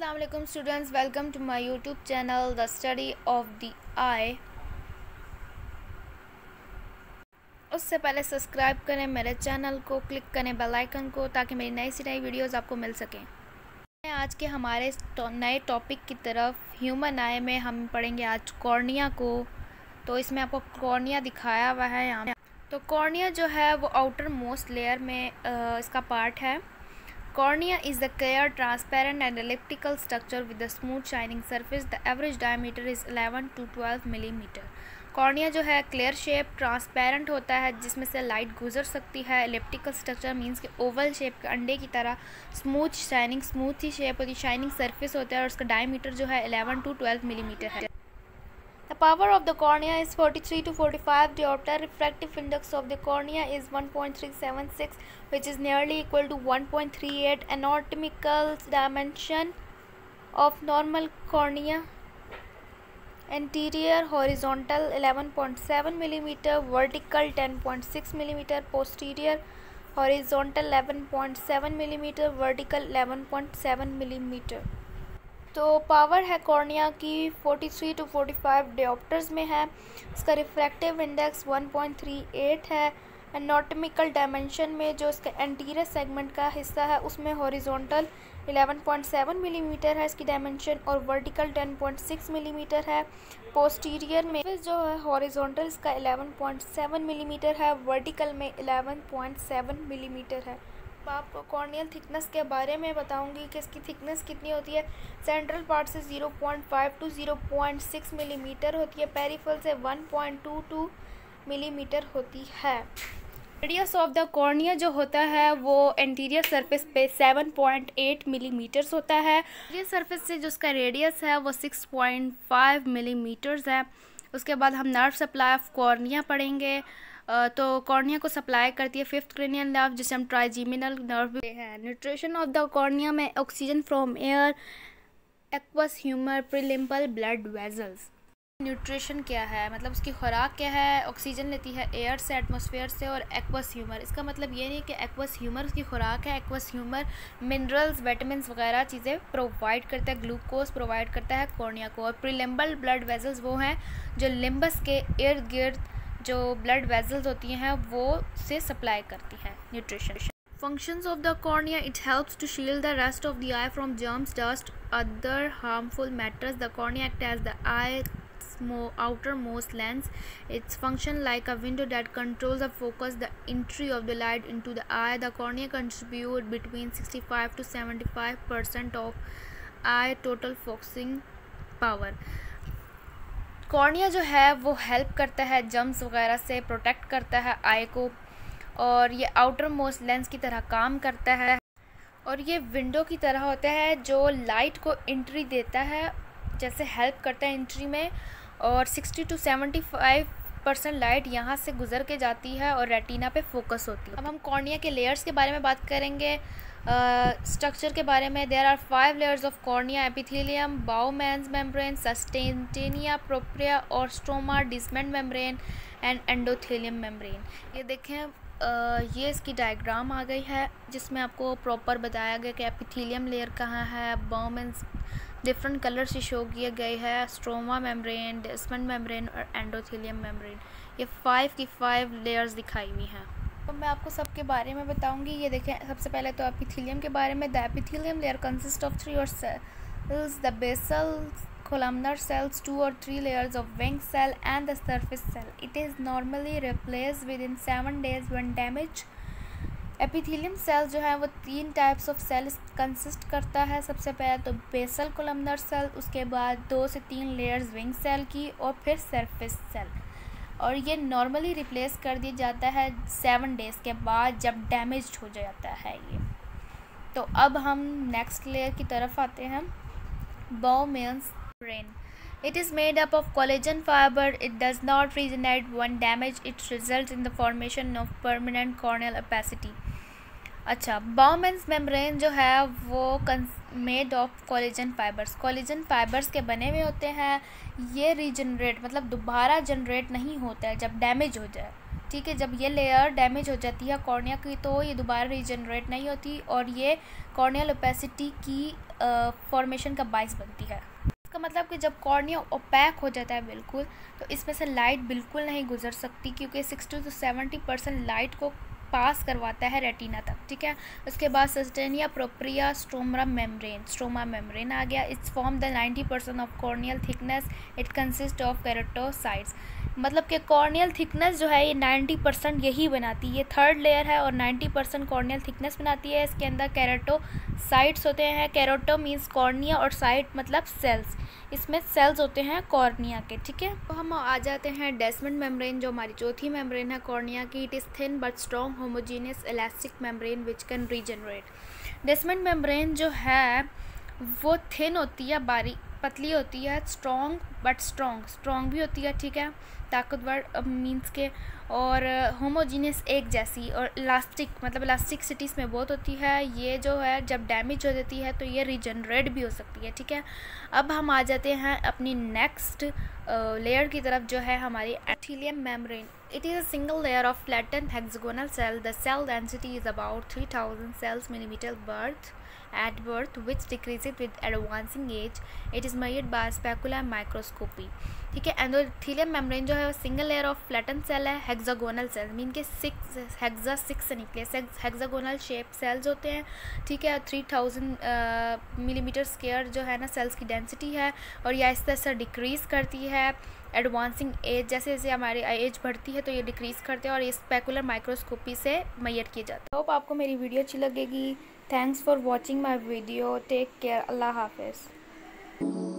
Assalamualaikum students, welcome to my YouTube channel The Study of the Eye। उससे पहले subscribe करें मेरे channel को, क्लिक करें बेल आइकन को ताकि मेरी नई से नई वीडियोस आपको मिल सकें। आज के हमारे नए टॉपिक की तरफ ह्यूमन आई में हम पढ़ेंगे आज कॉर्निया को। तो इसमें आपको कॉर्निया दिखाया हुआ है यहाँ। तो कॉर्निया जो है वो आउटर मोस्ट लेयर में इसका पार्ट है। Cornea is the clear, transparent and elliptical structure with a smooth shining surface. The average diameter is 11 to 12 millimeter. Cornea जो है क्लियर शेप, ट्रांसपेरेंट होता है जिसमें से लाइट गुजर सकती है। एलिप्टिकल स्ट्रक्चर मींस कि ओवल शेप के अंडे की तरह स्मूथ ही शेप होती है, शाइनिंग सरफेस होता है और उसका डायमीटर जो है 11 to 12 मिलीमीटर है। The power of the cornea is 43 to 45 diopter. Refractive index of the cornea is 1.376, which is nearly equal to 1.38. Anatomical dimension of normal cornea: anterior horizontal 11.7 millimeter, vertical 10.6 millimeter, posterior horizontal 11.7 millimeter, vertical 11.7 millimeter. तो power है cornea की 43 to 45 डियोप्टर्स में है। इसका refractive index 1.38 है। Anatomical dimension में जो इसका एंटीरियर सेगमेंट का हिस्सा है उसमें हॉरिजॉन्टल 11.7 मिलीमीटर है इसकी डायमेंशन और वर्टिकल 10.6 मिलीमीटर है। पोस्टीरियर में जो है हॉरिजॉन्टल इसका 11.7 मिलीमीटर है, वर्टिकल में 11.7 मिलीमीटर है। आपको कॉर्नियल थिकनेस के बारे में बताऊंगी कि इसकी थिकनेस कितनी होती है। सेंट्रल पार्ट से 0.5 to 0.6 मिलीमीटर होती है, पेरिफेरल से 1.22 मिलीमीटर होती है। रेडियस ऑफ द कॉर्निया जो होता है वो एंटीरियर सरफेस पे 7.8 मिलीमीटर्स होता है। एंटीरियर सरफेस से जो उसका रेडियस है वो 6.5 मिलीमीटर्स है। उसके बाद हम नर्व सप्लाई ऑफ कॉर्निया पढ़ेंगे। तो कॉर्निया को सप्लाई करती है फिफ्थ क्रेनियल नर्व जिसे हम ट्राइजेमिनल नर्व है। न्यूट्रिशन ऑफ द कॉर्निया में oxygen from air, aqueous humour, prelimbal blood vessels. Nutrition क्या है, मतलब उसकी खुराक क्या है। ऑक्सीजन लेती है एयर से, एटमॉस्फेयर से, और एक्वस ह्यूमर। इसका मतलब ये नहीं कि एक्वस ह्यूमर उसकी खुराक है। एक्वस ह्यूमर मिनरल्स, विटामिन्स वगैरह चीज़ें प्रोवाइड करता है, ग्लूकोज प्रोवाइड करता है कॉर्निया को। और प्रीलिम्बल ब्लड वेजल्स वो हैं जो लिम्बस के इर्द गिर्द जो ब्लड वेजल्स होती हैं वो से सप्लाई करती है nutrition. Functions of the cornea: it helps to shield the rest of the eye from germs, dust, other harmful matters. The cornea act as the eye outermost lens. Its function like a window that controls the focus, the entry of the light into the eye. The cornea contribute between 65 to 75% of eye total focusing power. Cornea जो है वो help करता है germs वगैरह से, protect करता है आई को, और ये आउटर मोस्ट लेंस की तरह काम करता है। और ये विंडो की तरह होता है जो लाइट को एंट्री देता है, जैसे हेल्प करता है एंट्री में। और 60 to 75% लाइट यहाँ से गुजर के जाती है और रेटिना पे फोकस होती है। अब हम कॉर्निया के लेयर्स के बारे में बात करेंगे, स्ट्रक्चर के बारे में। There are 5 layers of cornea: epithelium, Bowman's membrane, substantia propria और stroma, Descemet membrane and endothelium membrane. ये देखें, ये इसकी डायग्राम आ गई है जिसमें आपको प्रॉपर बताया गया कि एपिथेलियम लेयर कहाँ है, बाउमेंस डिफरेंट कलर से शो किए गए हैं, स्ट्रोमा मेम्ब्रेन, डिस्मेंट मेम्ब्रेन और एंडोथेलियम मेम्ब्रेन। ये 5 की 5 लेयर्स दिखाई हुई हैं। तो मैं आपको सबके बारे में बताऊंगी। ये देखें, सबसे पहले तो एपिथेलियम के बारे में। The epithelium layer consist of 3 और cells: the basal columnar cells, 2 or 3 layers of wing cell and the surface cell. It is normally replaced within 7 days when damaged. Epithelium cell जो है वो 3 टाइप्स ऑफ सेल्स कंसिस्ट करता है। सबसे पहले तो basal columnar cell, उसके बाद 2 से 3 लेयर्स विंग सेल की, और फिर सरफेस सेल। और ये नॉर्मली रिप्लेस कर दिया जाता है 7 डेज़ के बाद जब डैमेज हो जाता है ये। तो अब हम नेक्स्ट लेयर की तरफ आते हैं, Bowman's membrane. It is made up of collagen fiber. It does not regenerate when damaged. It results in the formation of permanent corneal opacity. अच्छा, बाउमेंस मेम्ब्रेन जो है वो made of collagen fibres, collagen fibres के बने हुए होते हैं। ये रीजनरेट मतलब दोबारा जनरेट नहीं होता है जब डैमेज हो जाए, ठीक है। जब ये लेयर डैमेज हो जाती है कॉर्निया की तो ये दोबारा रीजनरेट नहीं होती और ये कॉर्नियल ओपेसिटी की फॉर्मेशन का बाइस बनती है। इसका मतलब कि जब कॉर्निया ओपैक हो जाता है बिल्कुल, तो इसमें से लाइट बिल्कुल नहीं गुजर सकती, क्योंकि 60 to 70% लाइट को पास करवाता है रेटिना तक। ठीक है। उसके बाद सिस्टेनिया प्रोप्रिया स्ट्रोमा मेम्ब्रेन आ गया। It's form the 90% of corneal thickness. It consist of keratocytes. मतलब कि कॉर्नियल थिकनेस जो है ये 90% यही बनाती है। ये थर्ड लेयर है और 90% कॉर्नियल थिकनेस बनाती है। इसके अंदर केराटोसाइट्स होते हैं। केराटो मीन्स कॉर्निया और साइट मतलब सेल्स। इसमें सेल्स होते हैं कॉर्निया के। ठीक है। तो हम आ जाते हैं डेस्मंड मेम्ब्रेन, जो हमारी चौथी मेम्ब्रेन है कॉर्निया की। It is thin but strong homogeneous elastic membrane which can regenerate. Desmond membrane जो है वो थिन होती है, बारीक पतली होती है, स्ट्रॉन्ग भी होती है। ठीक है। ताकतवर मीन्स के, और होमोजीनियस एक जैसी, और इलास्टिक मतलब इलास्टिसिटी इसमें बहुत होती है। ये जो है जब डैमेज हो जाती है तो ये रीजनरेट भी हो सकती है। ठीक है। अब हम आ जाते हैं अपनी नेक्स्ट लेयर की तरफ, जो है हमारी epithelium membrane. It is a single layer of flattened hexagonal cell. The cell density is about 3000 cells millimeter at birth, which decreases with advancing age. It is measured by specular microscopy. ठीक है। Endothelium membrane जो है वो single layer of flatten cell है, hexagonal cell mean के 6 से निकले hexagonal shape cells होते हैं। ठीक है। 3000 मिलीमीटर स्क्वायर जो है ना सेल्स की डेंसिटी है, और ये आहिस्ता आहिस्ता डिक्रीज़ करती है एडवांसिंग एज। जैसे जैसे हमारी एज बढ़ती है तो ये डिक्रीज़ करते हैं, और ये स्पेकुलर माइक्रोस्कोपी से मेजर किया जाता है। होप आपको मेरी वीडियो अच्छी लगेगी। Thanks for watching my video. Take care. अल्लाह हाफिज़।